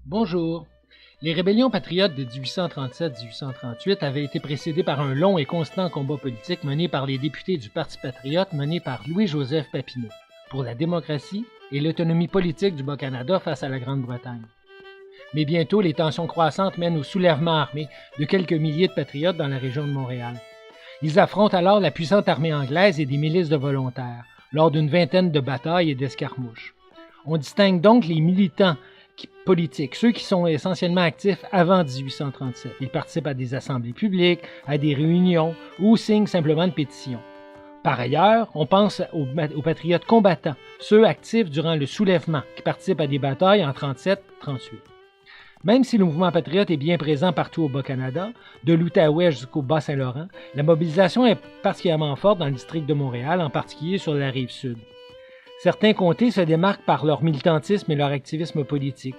Bonjour. Les rébellions patriotes de 1837-1838 avaient été précédées par un long et constant combat politique mené par les députés du Parti patriote mené par Louis-Joseph Papineau pour la démocratie et l'autonomie politique du Bas-Canada face à la Grande-Bretagne. Mais bientôt, les tensions croissantes mènent au soulèvement armé de quelques milliers de patriotes dans la région de Montréal. Ils affrontent alors la puissante armée anglaise et des milices de volontaires, lors d'une vingtaine de batailles et d'escarmouches. On distingue donc les militants politiques, ceux qui sont essentiellement actifs avant 1837. Ils participent à des assemblées publiques, à des réunions ou signent simplement une pétition. Par ailleurs, on pense aux patriotes combattants, ceux actifs durant le soulèvement, qui participent à des batailles en 37-38. Même si le mouvement patriote est bien présent partout au Bas-Canada, de l'Outaouais jusqu'au Bas-Saint-Laurent, la mobilisation est particulièrement forte dans le district de Montréal, en particulier sur la rive sud. Certains comtés se démarquent par leur militantisme et leur activisme politique.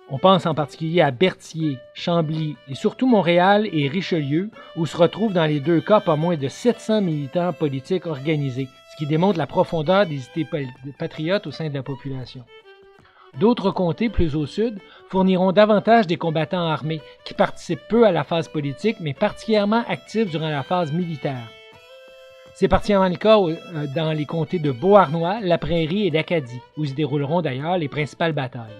On pense en particulier à Berthier, Chambly et surtout Montréal et Richelieu, où se retrouvent dans les deux cas pas moins de 700 militants politiques organisés, ce qui démontre la profondeur des idées patriotes au sein de la population. D'autres comtés, plus au sud, fourniront davantage des combattants armés qui participent peu à la phase politique, mais particulièrement actifs durant la phase militaire. C'est particulièrement le cas dans les comtés de Beauharnois, La Prairie et d'Acadie, où se dérouleront d'ailleurs les principales batailles.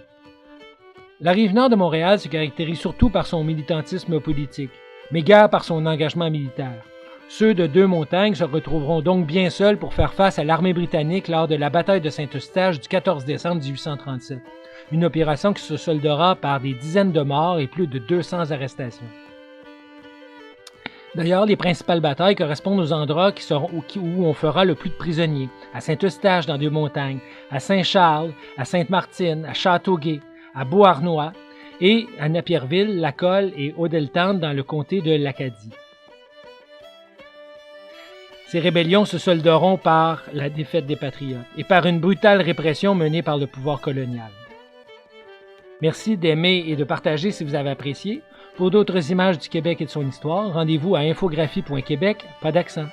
La rive nord de Montréal se caractérise surtout par son militantisme politique, mais guère par son engagement militaire. Ceux de Deux-Montagnes se retrouveront donc bien seuls pour faire face à l'armée britannique lors de la bataille de Saint-Eustache du 14 décembre 1837, une opération qui se soldera par des dizaines de morts et plus de 200 arrestations. D'ailleurs, les principales batailles correspondent aux endroits où on fera le plus de prisonniers, à Saint-Eustache dans Deux-Montagnes, à Saint-Charles, à Sainte-Martine, à Châteauguay, à Beauharnois et à Napierville, Lacolle et Haudeltane dans le comté de l'Acadie. Ces rébellions se solderont par la défaite des Patriotes et par une brutale répression menée par le pouvoir colonial. Merci d'aimer et de partager si vous avez apprécié. Pour d'autres images du Québec et de son histoire, rendez-vous à infographie.québec, pas d'accent.